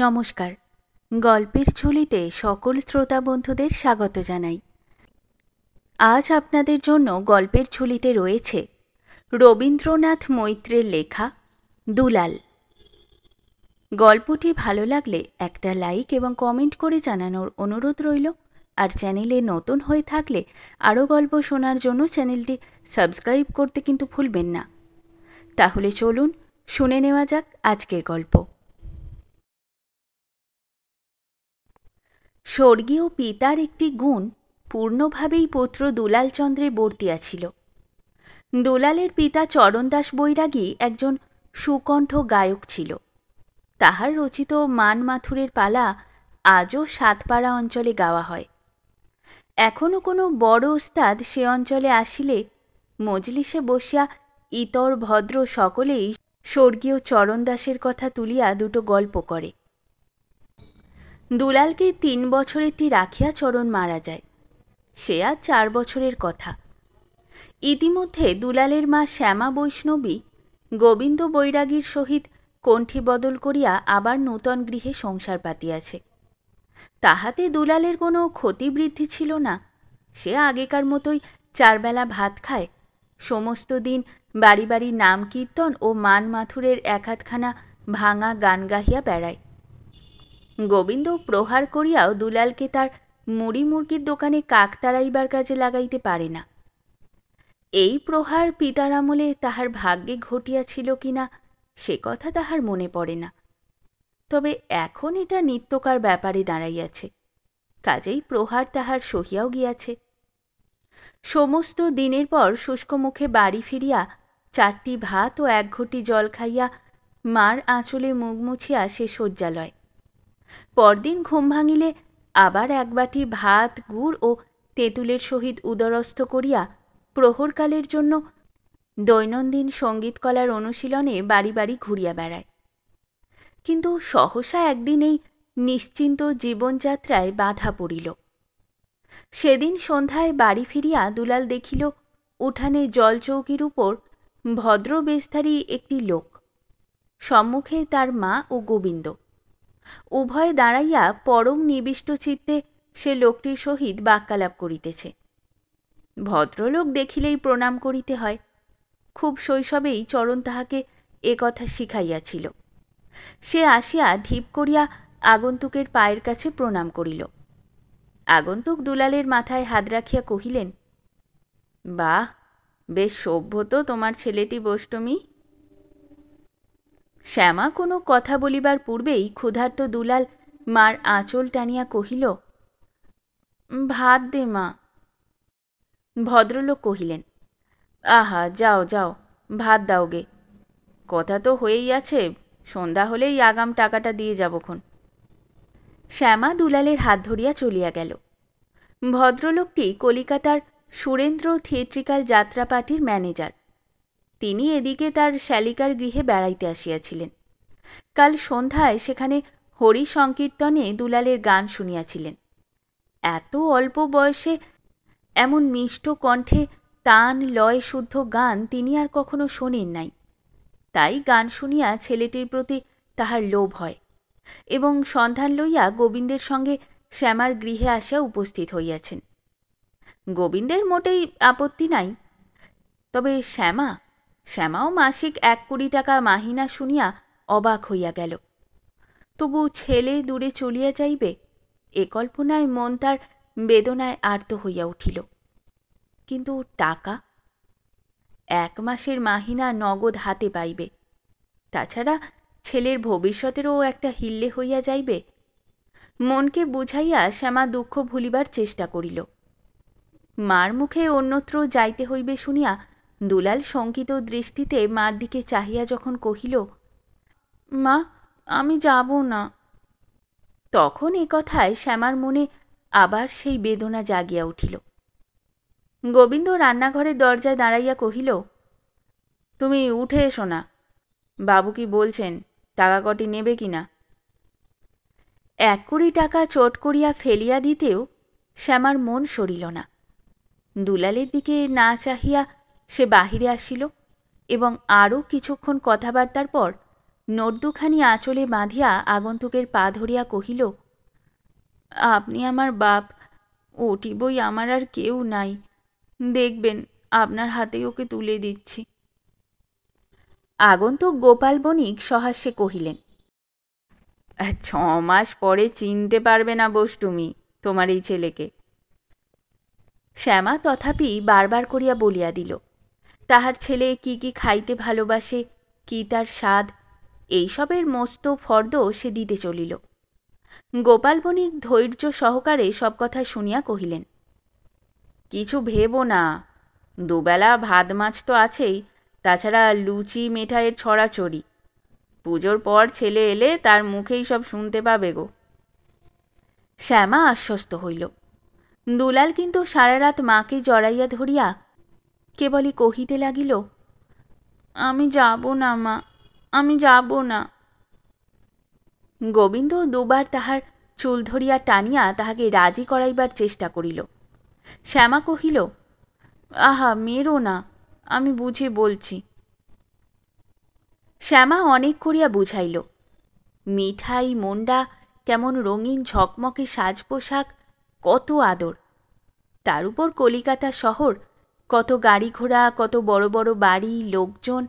নমস্কার। গল্পের ঝুলিতে সকল শ্রোতা বন্ধুদের স্বাগত জানাই। আজ আপনাদের জন্য গল্পের ঝুলিতে রয়েছে রবীন্দ্রনাথ মৈত্রের লেখা দুলাল। গল্পটি ভালো লাগলে একটা লাইক এবং কমেন্ট করে জানানোর অনুরোধ রইল। আর চ্যানেলে নতুন হয়ে থাকলে আরও গল্প শোনার জন্য চ্যানেলটি সাবস্ক্রাইব করতে কিন্তু ভুলবেন না। তাহলে চলুন শুনে নেওয়া যাক আজকের গল্প। স্বর্গীয় পিতার একটি গুণ পূর্ণভাবেই পুত্র দুলাল চন্দ্রে বর্তিয়া ছিল। দুলালের পিতা চরণদাস বৈরাগী একজন সুকণ্ঠ গায়ক ছিল। তাহার রচিত মান মাথুরের পালা আজও সাতপাড়া অঞ্চলে গাওয়া হয়। এখনও কোনো বড় ওস্তাদ সে অঞ্চলে আসিলে মজলিসে বসিয়া ইতর ভদ্র সকলেই স্বর্গীয় চরণদাসের কথা তুলিয়া দুটো গল্প করে। দুলালকে 3 বছরেরটি রাখিয়া চরণ মারা যায়। সে আজ 4 বছরের কথা। ইতিমধ্যে দুলালের মা শ্যামা বৈষ্ণবী গোবিন্দ বৈরাগীর সহিত কণ্ঠী বদল করিয়া আবার নূতন গৃহে সংসার পাতিয়াছে। তাহাতে দুলালের কোনো ক্ষতিবৃদ্ধি ছিল না। সে আগেকার মতোই 4 বেলা ভাত খায়, সমস্ত দিন বাড়ি বাড়ি নাম কীর্তন ও মান মাথুরের এক-আধখানা ভাঙা গান গাহিয়া বেড়ায়। গোবিন্দ প্রহার করিয়াও দুলালকে তার মুড়ি মুরগির দোকানে কাক তাড়াইবার কাজে লাগাইতে পারে না। এই প্রহার পিতার আমলে তাহার ভাগ্যে ঘটিয়াছিল কিনা সে কথা তাহার মনে পড়ে না। তবে এখন এটা নিত্যকার ব্যাপারে দাঁড়াইয়াছে, কাজেই প্রহার তাহার সহিয়াও গিয়াছে। সমস্ত দিনের পর শুষ্ক মুখে বাড়ি ফিরিয়া 4টি ভাত ও 1 ঘটি জল খাইয়া মার আঁচলে মুখ মুছিয়া সে শয্যালয়। পরদিন ঘুম ভাঙিলে আবার 1 বাটি ভাত গুড় ও তেঁতুলের সহিত উদরস্থ করিয়া প্রহরকালের জন্য দৈনন্দিন সঙ্গীতকলার অনুশীলনে বাড়ি বাড়ি ঘুরিয়া বেড়ায়। কিন্তু সহসা একদিন এই নিশ্চিন্ত জীবনযাত্রায় বাধা পড়িল। সেদিন সন্ধ্যায় বাড়ি ফিরিয়া দুলাল দেখিল উঠানে জলচৌকির উপর ভদ্র বেশধারী একটি লোক, সম্মুখে তার মা ও গোবিন্দ। উভয়ে দাঁড়াইয়া পরম নিবিষ্ট চিত্তে সে লোকটির সহিত বাক্যালাপ করিতেছে। ভদ্রলোক দেখিলেই প্রণাম করিতে হয়। খুব শৈশবেই চরণ তাহাকে এ কথা শিখাইয়াছিল। সে আসিয়া ঢিপ করিয়া আগন্তুকের পায়ের কাছে প্রণাম করিল। আগন্তুক দুলালের মাথায় হাত রাখিয়া কহিলেন, বাহ, বেশ সভ্য তো তোমার ছেলেটি বষ্টমী। শ্যামা কোনো কথা বলিবার পূর্বেই ক্ষুধার্ত দুলাল মার আঁচল টানিয়া কহিল, ভাত দে মা। ভদ্রলোক কহিলেন, আহা, যাও যাও, ভাত দাও গে। কথা তো হয়েই আছে, সন্ধ্যা হলেই আগাম টাকাটা দিয়ে যাবখন। শ্যামা দুলালের হাত ধরিয়া চলিয়া গেল। ভদ্রলোকটি কলিকাতার সুরেন্দ্র থিয়েট্রিক্যাল যাত্রা পার্টির ম্যানেজার। তিনি এদিকে তার শ্যালিকার গৃহে বেড়াইতে আসিয়াছিলেন। কাল সন্ধ্যায় সেখানে হরি সংকীর্তনে দুলালের গান শুনিয়াছিলেন। এত অল্প বয়সে এমন মিষ্ট কণ্ঠে তান লয় শুদ্ধ গান তিনি আর কখনো শোনেন নাই। তাই গান শুনিয়া ছেলেটির প্রতি তাহার লোভ হয় এবং সন্ধান লইয়া গোবিন্দের সঙ্গে শ্যামার গৃহে আসিয়া উপস্থিত হইয়াছেন। গোবিন্দের মোটেই আপত্তি নাই, তবে শ্যামাও মাসিক 1 টাকা মাহিনা শুনিয়া অবাক হইয়া গেল। তবু ছেলে দূরে চলিয়া যাইবে এ কল্পনায় মন তার বেদনায় আর্ত হইয়া উঠিল। কিন্তু টাকা 1 মাসের মাহিনা নগদ হাতে পাইবে, তাছাড়া ছেলের ভবিষ্যতেরও একটা হিল্লে হইয়া যাইবে। মনকে বুঝাইয়া শ্যামা দুঃখ ভুলিবার চেষ্টা করিল। মার মুখে অন্যত্র যাইতে হইবে শুনিয়া দুলাল শঙ্কিত দৃষ্টিতে মার দিকে চাহিয়া যখন কহিল, মা, আমি যাব না, তখন এ কথায় শ্যামার মনে আবার সেই বেদনা জাগিয়া উঠিল। গোবিন্দ রান্নাঘরের দরজায় দাঁড়াইয়া কহিল, তুমি উঠে এসো না, বাবু কি বলছেন, টাকা কটি নেবে কিনা। 1 টাকা চট করিয়া ফেলিয়া দিতেও শ্যামার মন সরিল না। দুলালের দিকে না চাহিয়া সে বাহিরে আসিল এবং আরও কিছুক্ষণ কথাবার্তার পর নোট দুখানি আঁচলে বাঁধিয়া আগন্তুকের পা ধরিয়া কহিল, আপনি আমার বাপ, ওটি বই আমার আর কেউ নাই, দেখবেন আপনার হাতেই ওকে তুলে দিচ্ছি। আগন্তুক গোপাল বণিক সহাস্যে কহিলেন, 6 মাস পরে চিনতে পারবে না বোস তুমি তোমার এই ছেলেকে। শ্যামা তথাপি বারবার করিয়া বলিয়া দিল, তাহার ছেলে কি কি খাইতে ভালোবাসে, কি তার স্বাদ, এইসবের মস্ত ফর্দ সে দিতে চলিল। গোপাল বণিক ধৈর্য সহকারে সব কথা শুনিয়া কহিলেন, কিছু ভেবো না, দুবেলা ভাত মাছ তো আছেই, তাছাড়া লুচি মেঠাইয়ের ছড়াছড়ি, পুজোর পর ছেলে এলে তার মুখেই সব শুনতে পাবে গো। শ্যামা আশ্বস্ত হইল। দুলাল কিন্তু সারা রাত মাকে জড়াইয়া ধরিয়া কেবলই কহিতে লাগিল, আমি যাব না মা, আমি যাব না। গোবিন্দ দুবার তাহার চুল ধরিয়া টানিয়া তাহাকে রাজি করাইবার চেষ্টা করিল। শ্যামা কহিল, আহা মেরো না, আমি বুঝে বলছি। শ্যামা অনেক করিয়া বুঝাইল, মিঠাই মন্ডা, কেমন রঙিন ঝকমকে সাজ পোশাক, কত আদর, তার উপর কলিকাতা শহর, কত গাড়ি ঘোড়া, কত বড় বড় বাড়ি, লোকজন,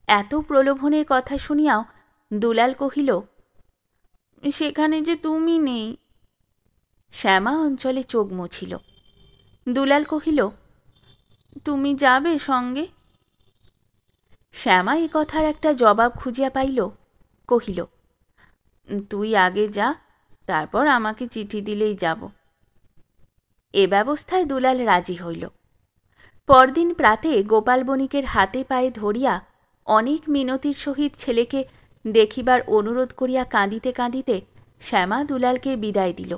এত প্রলোভনের কথা শুনিয়াও দুলাল কহিল, সেখানে যে তুমি নেই। শ্যামা অঞ্চলে চোখ মুছিল। দুলাল কহিল, তুমি যাবে সঙ্গে? শ্যামা এ কথার একটা জবাব খুঁজিয়া পাইল, কহিল, তুই আগে যা, তারপর আমাকে চিঠি দিলেই যাব। এ ব্যবস্থায় দুলাল রাজি হইল। পরদিন প্রাতে গোপাল বণিকের হাতে পায়ে ধরিয়া অনেক মিনতির সহিত ছেলেকে দেখিবার অনুরোধ করিয়া কাঁদিতে কাঁদিতে শ্যামা দুলালকে বিদায় দিল।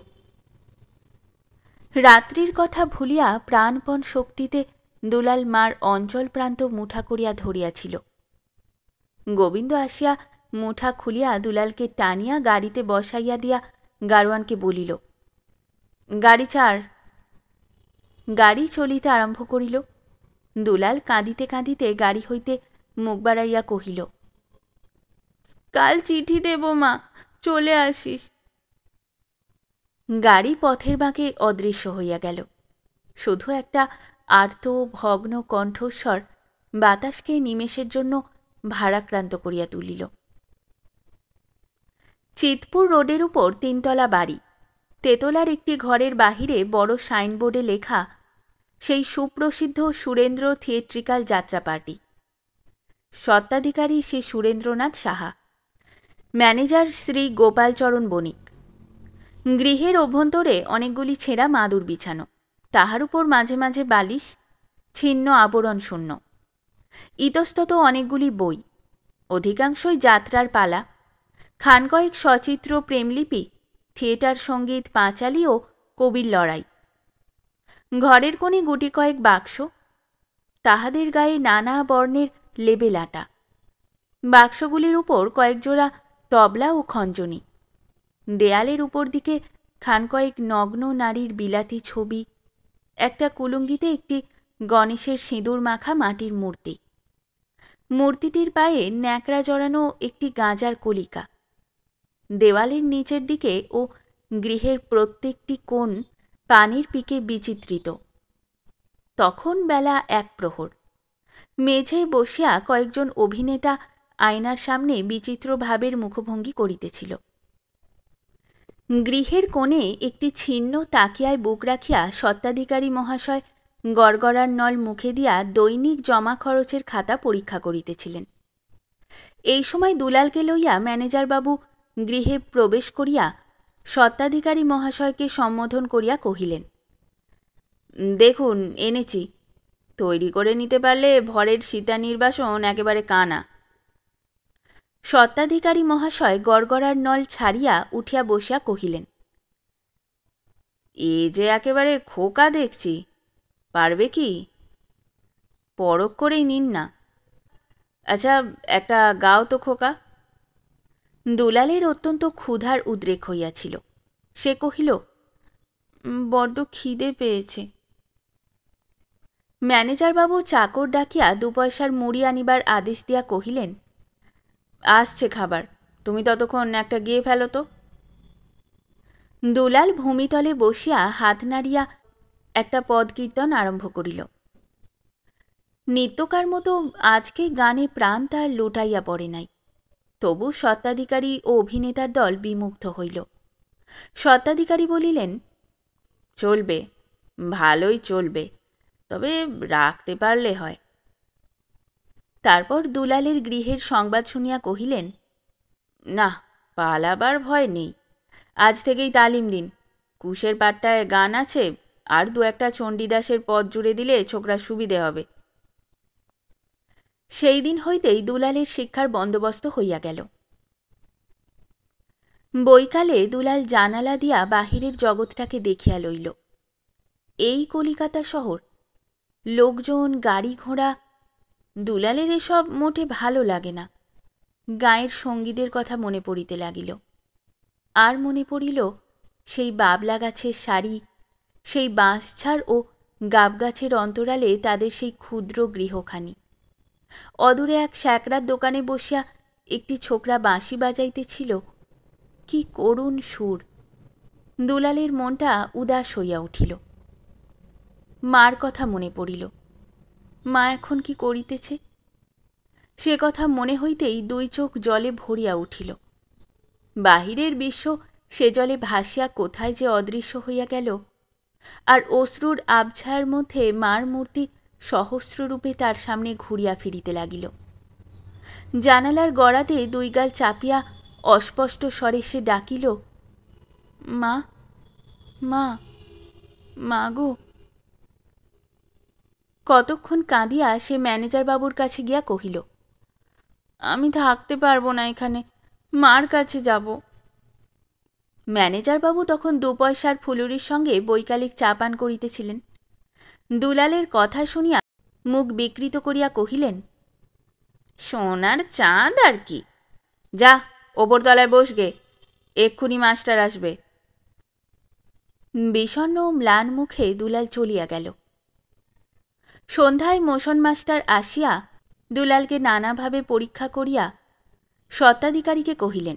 রাত্রির কথা ভুলিয়া প্রাণপণ শক্তিতে দুলাল মার অঞ্চল প্রান্ত মুঠা করিয়া ধরিয়াছিল। গোবিন্দ আসিয়া মুঠা খুলিয়া দুলালকে টানিয়া গাড়িতে বসাইয়া দিয়া গাড়োয়ানকে বলিল, গাড়ি ছাড়। গাড়ি চলিতে আরম্ভ করিল। দুলাল কাঁদিতে কাঁদিতে গাড়ি হইতে মুখ বাড়াইয়া কহিল, কাল চিঠি দেব মা, চলে আসিস। গাড়ি পথের বাঁকে অদৃশ্য হইয়া গেল। শুধু একটা আর্ত ভগ্ন কণ্ঠস্বর বাতাসকে নিমেষের জন্য ভারাক্রান্ত করিয়া তুলিল। চিতপুর রোডের উপর 3তলা বাড়ি। তেতলার একটি ঘরের বাহিরে বড় সাইনবোর্ডে লেখা, সেই সুপ্রসিদ্ধ সুরেন্দ্র থিয়েট্রিক্যাল যাত্রা পার্টি। স্বত্বাধিকারী শ্রী সুরেন্দ্রনাথ সাহা, ম্যানেজার শ্রী গোপালচরণ বণিক। গৃহের অভ্যন্তরে অনেকগুলি ছেঁড়া মাদুর বিছানো, তাহার উপর মাঝে মাঝে বালিশ, ছিন্ন আবরণ শূন্য। ইতস্তত অনেকগুলি বই, অধিকাংশই যাত্রার পালা, খান কয়েক সচিত্র প্রেমলিপি, থিয়েটার সঙ্গীত, পাঁচালী ও কবির লড়াই। ঘরের কোণে গুটি কয়েক বাক্স, তাহাদের গায়ে নানা বর্ণের লেবেল আঁটা। বাক্সগুলির উপর কয়েক জোড়া তবলা ও খঞ্জনি। দেয়ালের উপর দিকে খান কয়েক নগ্ন নারীর বিলাতি ছবি, একটা কুলুঙ্গিতে একটি গণেশের সিঁদুর মাখা মাটির মূর্তি। মূর্তিটির পায়ে ন্যাকড়া জড়ানো একটি গাঁজার কলিকা। দেওয়ালের নিচের দিকে ও গৃহের প্রত্যেকটি কোণ পানির পিকে বিচিত্রিত। তখন বেলা 1 প্রহর। মেঝেয় বসিয়া কয়েকজন অভিনেতা আয়নার সামনে বিচিত্র ভাবের মুখভঙ্গি করিতেছিল। গৃহের কোণে একটি ছিন্ন তাকিয়ায় বুক রাখিয়া স্বত্বাধিকারী মহাশয় গড়গড়ার নল মুখে দিয়া দৈনিক জমা খরচের খাতা পরীক্ষা করিতেছিলেন। এই সময় দুলালকে লইয়া ম্যানেজারবাবু গৃহে প্রবেশ করিয়া স্বত্বাধিকারী মহাশয়কে সম্বোধন করিয়া কহিলেন, দেখুন এনেছি, তৈরি করে নিতে পারলে ভরের সীতা নির্বাসন একেবারে কানা। স্বত্বাধিকারী মহাশয় গড়গড়ার নল ছাড়িয়া উঠিয়া বসিয়া কহিলেন, এ যে একেবারে খোকা দেখছি, পারবে কি? পরখ করেই নিন না। আচ্ছা, একটা গাও তো খোকা। দুলালের অত্যন্ত ক্ষুধার উদ্রেক হইয়াছিল। সে কহিল, বড্ড খিদে পেয়েছে। ম্যানেজারবাবু চাকর ডাকিয়া 2 পয়সার মুড়ি আনিবার আদেশ দিয়া কহিলেন, আসছে খাবার, তুমি ততক্ষণ একটা গিয়ে ফেলো তো। দুলাল ভূমিতলে বসিয়া হাত নাড়িয়া একটা পদ কীর্তন আরম্ভ করিল। নিত্যকার মতো আজকে গানে প্রাণ তার লুটাইয়া পড়ে নাই। তবু স্বত্বাধিকারী ও অভিনেতার দল বিমুগ্ধ হইল। স্বত্বাধিকারী বলিলেন, চলবে, ভালোই চলবে, তবে রাখতে পারলে হয়। তারপর দুলালের গৃহের সংবাদ শুনিয়া কহিলেন, না, পালাবার ভয় নেই, আজ থেকেই তালিম দিন। কুশের পাট্টায় গান আছে, আর দু একটা চণ্ডীদাসের পদ জুড়ে দিলে ছোকরা সুবিধে হবে। সেই দিন হইতেই দুলালের শিক্ষার বন্দোবস্ত হইয়া গেল। বৈকালে দুলাল জানালা দিয়া বাহিরের জগৎটাকে দেখিয়া লইল। এই কলিকাতা শহর, লোকজন, গাড়ি ঘোড়া, দুলালের এসব মোটে ভালো লাগে না। গাঁয়ের সঙ্গীদের কথা মনে পড়িতে লাগিল। আর মনে পড়িল সেই বাবলা গাছের সারি, সেই বাঁশঝাড় ও গাব গাছের অন্তরালে তাদের সেই ক্ষুদ্র গৃহখানি। অদূরে এক শ্যাকরার দোকানে বসিয়া একটি ছোকরা বাঁশি বাজাইতেছিল। কি করুণ সুর! দুলালের মনটা উদাস হইয়া উঠিল। মার কথা মনে পড়িল। মা এখন কি করিতেছে? সে কথা মনে হইতেই দুই চোখ জলে ভরিয়া উঠিল। বাহিরের বিশ্ব সে জলে ভাসিয়া কোথায় যে অদৃশ্য হইয়া গেল, আর অশ্রুর আবছায়ার মধ্যে মার মূর্তি সহস্ররূপে তার সামনে ঘুরিয়া ফিরিতে লাগিল। জানালার গড়াতে দুই গাল চাপিয়া অস্পষ্ট স্বরে সে ডাকিল, মা, মা, মা গো। কতক্ষণ কাঁদিয়া সে ম্যানেজার বাবুর কাছে গিয়া কহিল, আমি থাকতে পারবো না এখানে, মার কাছে যাব। ম্যানেজার বাবু তখন 2 পয়সার ফুলুরির সঙ্গে বৈকালিক চা পান করিতেছিলেন। দুলালের কথা শুনিয়া মুখ বিকৃত করিয়া কহিলেন, সোনার চাঁদ আর কি, যা ওপরতলায় বসগে, এক্ষুনি মাস্টার আসবে। বিষণ্ণ ম্লান মুখে দুলাল চলিয়া গেল। সন্ধ্যায় মোশন মাস্টার আসিয়া দুলালকে নানাভাবে পরীক্ষা করিয়া স্বত্বাধিকারীকে কহিলেন,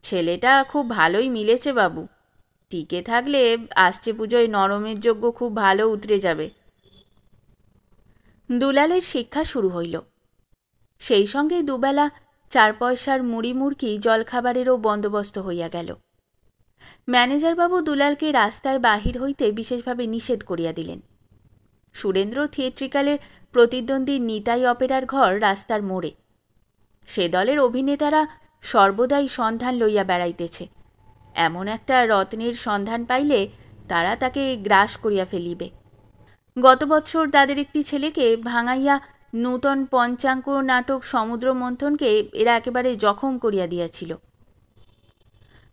ছেলেটা খুব ভালোই মিলেছে বাবু, টিকে থাকলে আসছে পুজোয় নরমের যজ্ঞ খুব ভালো উতরে যাবে। দুলালের শিক্ষা শুরু হইল। সেই সঙ্গে দুবেলা 4 পয়সার মুড়ি মুড়কি জলখাবারেরও বন্দোবস্ত হইয়া গেল। ম্যানেজারবাবু দুলালকে রাস্তায় বাহির হইতে বিশেষভাবে নিষেধ করিয়া দিলেন। সুরেন্দ্র থিয়েট্রিক্যালের প্রতিদ্বন্দ্বী নিতাই অপেরার ঘর রাস্তার মোড়ে। সে দলের অভিনেতারা সর্বদাই সন্ধান লইয়া বেড়াইতেছে। এমন একটা রত্নের সন্ধান পাইলে তারা তাকে গ্রাস করিয়া ফেলিবে। গত বৎসর তাদের একটি ছেলেকে ভাঙাইয়া নূতন পঞ্চাঙ্গ নাটক সমুদ্র মন্থনকে এরা একেবারে জখম করিয়া দিয়াছিল।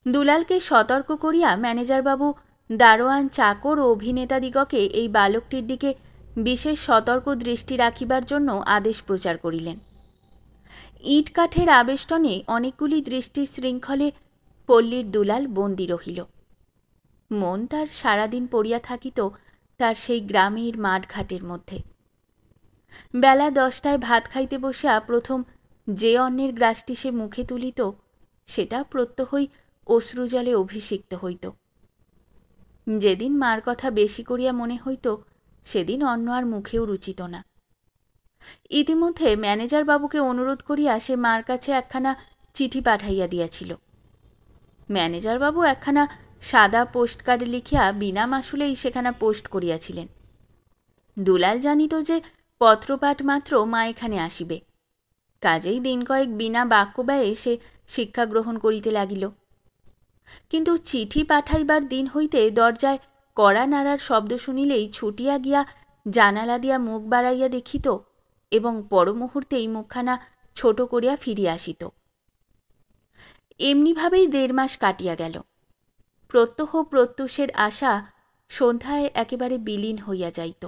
দুলালকে সতর্ক করিয়া ম্যানেজারবাবু দারোয়ান, চাকর ও অভিনেতাদিগকে এই বালকটির দিকে বিশেষ সতর্ক দৃষ্টি রাখিবার জন্য আদেশ প্রচার করিলেন। ইট কাঠের আবেষ্টনে অনেকগুলি দৃষ্টির শৃঙ্খলে পল্লীর দুলাল বন্দী রহিল। মন তার সারাদিন পড়িয়া থাকিত তার সেই গ্রামের মাঠঘাটের মধ্যে। বেলা 10টায় ভাত খাইতে বসিয়া প্রথম যে অন্নের গ্রাসটি সে মুখে তুলিত, সেটা প্রত্যহই অশ্রুজলে অভিষিক্ত হইত। যেদিন মার কথা বেশি করিয়া মনে হইত, সেদিন অন্ন আর মুখেও রুচিত না। ইতিমধ্যে ম্যানেজার বাবুকে অনুরোধ করিয়া সে মার কাছে একখানা চিঠি পাঠাইয়া দিয়াছিল। ম্যানেজার বাবু একখানা সাদা পোস্টকার্ড লিখিয়া বিনা মাসুলেই সেখানা পোস্ট করিয়াছিলেন। দুলাল জানিত যে পত্রপাঠ মাত্র মা এখানে আসিবে, কাজেই দিন কয়েক বিনা বাক্য ব্যয়ে সে শিক্ষা গ্রহণ করিতে লাগিল। কিন্তু চিঠি পাঠাইবার দিন হইতে দরজায় কড়া নাড়ার শব্দ শুনিলেই ছুটিয়া গিয়া জানালা দিয়া মুখ বাড়াইয়া দেখিত এবং পর মুহূর্তেই মুখখানা ছোট করিয়া ফিরিয়া আসিত। এমনিভাবেই 1.5 মাস কাটিয়া গেল। প্রত্যহ প্রত্যুষের আশা সন্ধ্যায় একেবারে বিলীন হইয়া যাইত।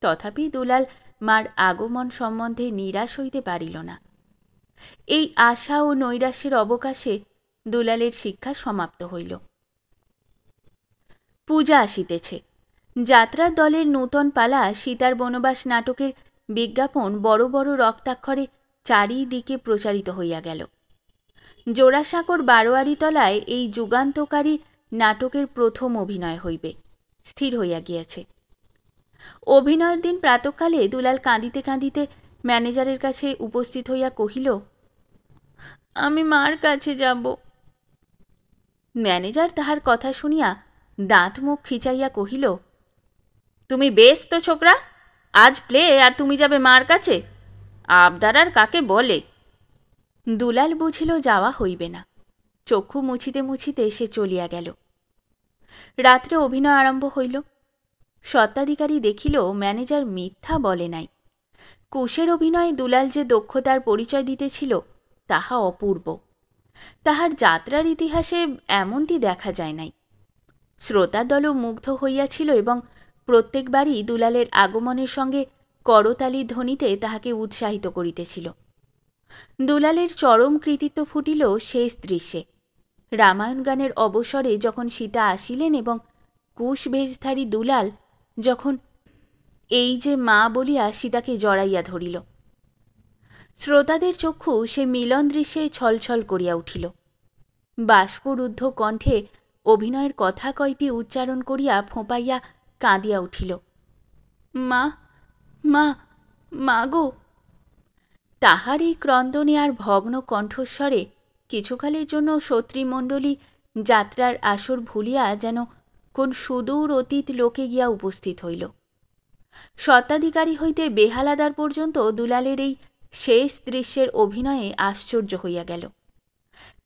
তথাপি দুলাল মার আগমন সম্বন্ধে নিরাশ হইতে পারিল না। এই আশা ও নৈরাশ্যের অবকাশে দুলালের শিক্ষা সমাপ্ত হইল। পূজা আসিতেছে। যাত্রার দলের নূতন পালা সীতার বনবাস নাটকের বিজ্ঞাপন বড় বড় রক্তাক্ষরে চারিদিকে প্রচারিত হইয়া গেল। জোড়াসাঁকোর বারোয়ারিতলায় এই যুগান্তকারী নাটকের প্রথম অভিনয় হইবে স্থির হইয়া গিয়াছে। অভিনয়ের দিন প্রাতঃকালে দুলাল কাঁদিতে কাঁদিতে ম্যানেজারের কাছে উপস্থিত হইয়া কহিল, আমি মার কাছে যাব। ম্যানেজার তাহার কথা শুনিয়া দাঁত মুখ খিচাইয়া কহিল, তুমি বেশ তো ছোকরা, আজ প্লে আর তুমি যাবে মার কাছে? আবদার আর কাকে বলে? দুলাল বুঝিল যাওয়া হইবে না। চক্ষু মুছিতে মুছিতে সে চলিয়া গেল। রাত্রে অভিনয় আরম্ভ হইল। স্বত্বাধিকারী দেখিল ম্যানেজার মিথ্যা বলে নাই। কুশের অভিনয়ে দুলাল যে দক্ষতার পরিচয় দিতেছিল তাহা অপূর্ব। তাহার যাত্রার ইতিহাসে এমনটি দেখা যায় নাই। শ্রোতাদলও মুগ্ধ হইয়াছিল এবং প্রত্যেকবারই দুলালের আগমনের সঙ্গে করতালির ধ্বনিতে তাহাকে উৎসাহিত করিতেছিল। দুলালের চরম কৃতিত্ব ফুটিল শেষ দৃশ্যে। রামায়ণ গানের অবসরে যখন সীতা আসিলেন এবং কুশবেশধারী দুলাল যখন এই যে মা বলিয়া সীতাকে জড়াইয়া ধরিল, শ্রোতাদের চক্ষু সে মিলন দৃশ্যে ছলছল করিয়া উঠিল। বাষ্পরুদ্ধ কণ্ঠে অভিনয়ের কথা কয়টি উচ্চারণ করিয়া ফোঁপাইয়া কাঁদিয়া উঠিল, মা মা মা গো। তাহার এই ক্রন্দনে আর ভগ্ন কণ্ঠস্বরে কিছুকালের জন্য সত্রীমণ্ডলী যাত্রার আসর ভুলিয়া যেন কোন সুদূর অতীত লোকে গিয়া উপস্থিত হইল। স্বত্বাধিকারী হইতে বেহালাদার পর্যন্ত দুলালের এই শেষ দৃশ্যের অভিনয়ে আশ্চর্য হইয়া গেল।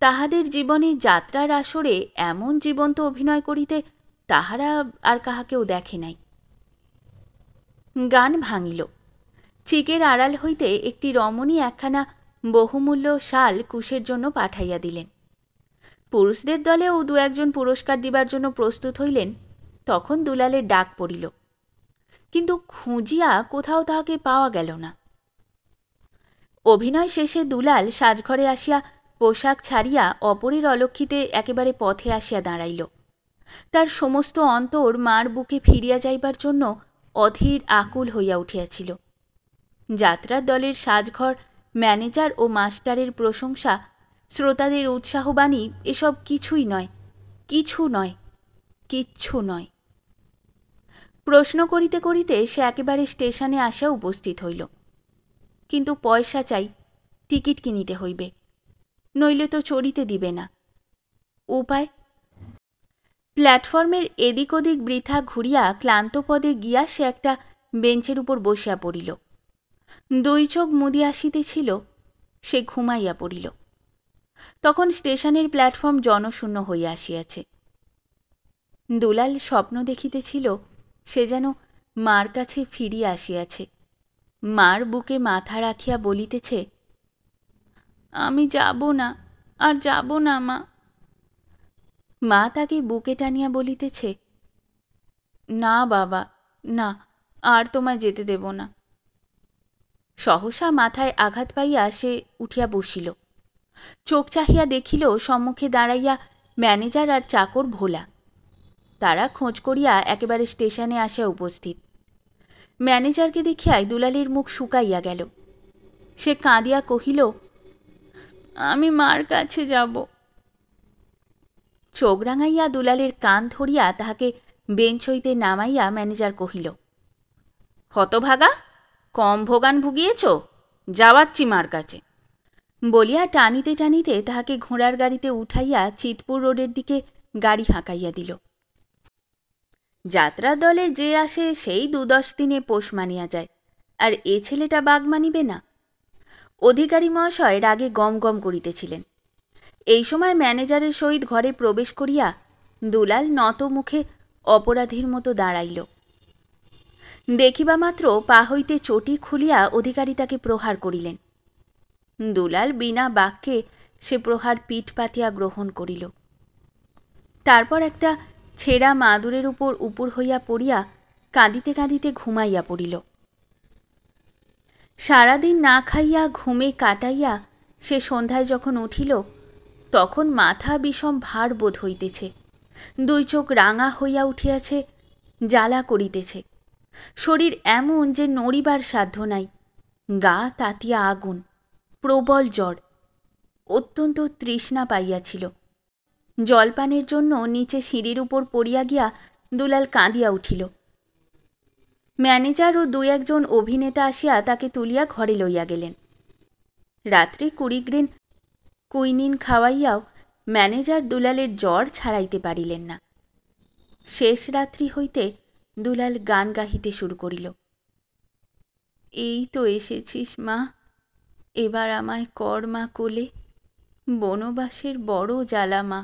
তাহাদের জীবনে যাত্রার আসরে এমন জীবন্ত অভিনয় করিতে তাহারা আর কাহাকেও দেখে নাই। গান ভাঙিল। চিকের আড়াল হইতে একটি রমণী একখানা বহুমূল্য শাল কুশের জন্য পাঠাইয়া দিলেন। পুরুষদের দলেও দু একজন পুরস্কার দিবার জন্য প্রস্তুত হইলেন। তখন দুলালের ডাক পড়িল, কিন্তু খুঁজিয়া কোথাও তাহাকে পাওয়া গেল না। অভিনয় শেষে দুলাল সাজঘরে আসিয়া পোশাক ছাড়িয়া অপরের অলক্ষিতে একেবারে পথে আসিয়া দাঁড়াইল। তার সমস্ত অন্তর মার বুকে ফিরিয়া যাইবার জন্য অধীর আকুল হইয়া উঠিয়াছিল। যাত্রার দলের সাজঘর, ম্যানেজার ও মাস্টারের প্রশংসা, শ্রোতাদের উৎসাহবাণী এসব কিছুই নয়, কিছু নয়, কিচ্ছু নয়। প্রশ্ন করিতে করিতে সে একেবারে স্টেশনে আসিয়া উপস্থিত হইল। কিন্তু পয়সা চাই, টিকিট কিনিতে হইবে, নইলে তো চড়িতে দিবে না। উপায়? প্ল্যাটফর্মের এদিক ওদিক বৃথা ঘুরিয়া ক্লান্ত পদে গিয়া সে একটা বেঞ্চের উপর বসিয়া পড়িল। দুই চোখ মুদি আসিতেছিল, সে ঘুমাইয়া পড়িল। তখন স্টেশনের প্ল্যাটফর্ম জনশূন্য হইয়া আসিয়াছে। দুলাল স্বপ্ন দেখিতেছিল সে যেন মার কাছে ফিরিয়া আসিয়াছে। মার বুকে মাথা রাখিয়া বলিতেছে, আমি যাব না, আর যাব না মা। মা তাকে বুকে টানিয়া বলিতেছে, না বাবা, না, আর তোমায় যেতে দেব না। সহসা মাথায় আঘাত পাইয়া সে উঠিয়া বসিল। চোখ চাহিয়া দেখিল সম্মুখে দাঁড়াইয়া ম্যানেজার আর চাকর ভোলা। তারা খোঁজ করিয়া একেবারে স্টেশনে আসিয়া উপস্থিত। ম্যানেজারকে দেখিয়াই দুলালের মুখ শুকাইয়া গেল। সে কাঁদিয়া কহিল, আমি মার কাছে যাব। চোখ রাঙাইয়া দুলালের কান ধরিয়া তাহাকে বেঞ্চ হইতে নামাইয়া ম্যানেজার কহিল, হতভাগা, কম ভোগান ভুগিয়েছ, যাওয়াচ্ছি মার কাছে। বলিয়া টানিতে টানিতে তাহাকে ঘোড়ার গাড়িতে উঠাইয়া চিতপুর রোডের দিকে গাড়ি হাঁকাইয়া দিল। যাত্রার দলে যে আসে সেই 2-10 দিনে পোষ মানিয়া যায়, আর এ ছেলেটা বাগ মানিবে না? অধিকারী মহাশয় রাগে গম গম করিতেছিলেন। এই সময় ম্যানেজারের সহিত ঘরে প্রবেশ করিয়া দুলাল নত মুখে অপরাধীর মতো দাঁড়াইল। দেখিবা মাত্র পা হইতে চটি খুলিয়া অধিকারী তাকে প্রহার করিলেন। দুলাল বিনা বাক্যে সে প্রহার পিঠ পাতিয়া গ্রহণ করিল। তারপর একটা ছেঁড়া মাদুরের উপর উপুর হইয়া পড়িয়া কাঁদিতে কাঁদিতে ঘুমাইয়া পড়িল। সারাদিন না খাইয়া ঘুমে কাটাইয়া সে সন্ধ্যায় যখন উঠিল, তখন মাথা বিষম ভার বোধ হইতেছে। দুই চোখ রাঙা হইয়া উঠিয়াছে, জ্বালা করিতেছে। শরীর এমন যে নড়িবার সাধ্য নাই, গা তাতিয়া আগুন। প্রবল জ্বর, অত্যন্ত তৃষ্ণা পাইয়াছিল। জলপানের জন্য নিচে সিঁড়ির উপর পড়িয়া গিয়া দুলাল কাঁদিয়া উঠিল। ম্যানেজার ও দুই একজন অভিনেতা আসিয়া তাকে তুলিয়া ঘরে লইয়া গেলেন। রাত্রে 20 গ্রেন কুইনিন খাওয়াইয়াও ম্যানেজার দুলালের জ্বর ছাড়াইতে পারিলেন না। শেষ রাত্রি হইতে দুলাল গান গাহিতে শুরু করিল। এই তো এসেছিস মা, এবার আমায় কর মা কোলে, বনবাসের বড় জ্বালা মা।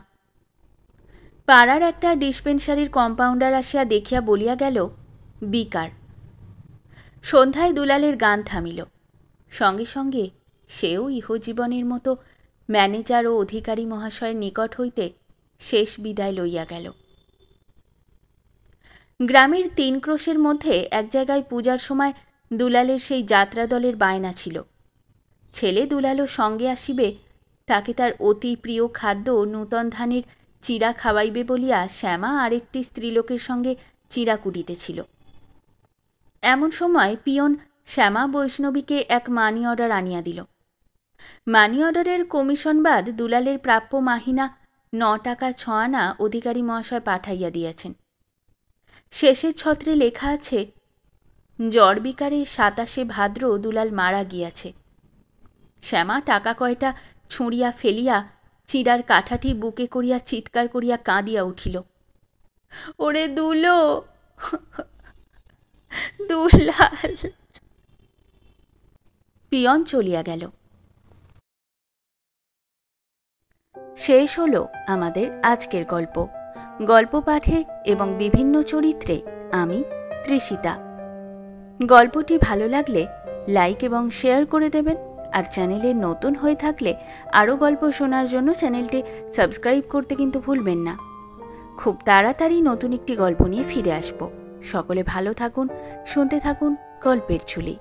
পাড়ার একটা ডিসপেন্সারির কম্পাউন্ডার আসিয়া দেখিয়া বলিয়া গেল, বিকার। সন্ধ্যায় দুলালের গান থামিল। সঙ্গে সঙ্গে সেও ইহজীবনের মতো ম্যানেজার ও অধিকারী মহাশয়ের নিকট হইতে শেষ বিদায় লইয়া গেল। গ্রামের 3 ক্রোশের মধ্যে এক জায়গায় পূজার সময় দুলালের সেই যাত্রা দলের বায়না ছিল। ছেলে দুলালও সঙ্গে আসিবে, তাকে তার অতি প্রিয় খাদ্য নূতন ধানের চিড়া খাওয়াইবে বলিয়া শ্যামা আরেকটি স্ত্রীলোকের সঙ্গে চিড়া কুটিতেছিল। এমন সময় পিয়ন শ্যামা বৈষ্ণবীকে এক মানি অর্ডার আনিয়া দিল। মানি অর্ডারের কমিশন বাদ দুলালের প্রাপ্য মাহিনা 9 টাকা 6 আনা অধিকারী মহাশয় পাঠাইয়া দিয়েছেন। শেষের ছত্রে লেখা আছে, জ্বর বিকারে 27 ভাদ্র দুলাল মারা গিয়াছে। শ্যামা টাকা কয়টা ছুঁড়িয়া ফেলিয়া চিড়ার কাঠাটি বুকে করিয়া চিৎকার করিয়া কাঁদিয়া উঠিল। ওরে দুলো, দুলাল। পিয়ন চলিয়া গেল। শেষ হলো আমাদের আজকের গল্প। গল্প পাঠে এবং বিভিন্ন চরিত্রে আমি তৃষিতা। গল্পটি ভালো লাগলে লাইক এবং শেয়ার করে দেবেন, আর চ্যানেলে নতুন হয়ে থাকলে আরও গল্প শোনার জন্য চ্যানেলটি সাবস্ক্রাইব করতে কিন্তু ভুলবেন না। খুব তাড়াতাড়ি নতুন একটি গল্প নিয়ে ফিরে আসব। সকলে ভালো থাকুন, শুনতে থাকুন গল্পের ঝুলি।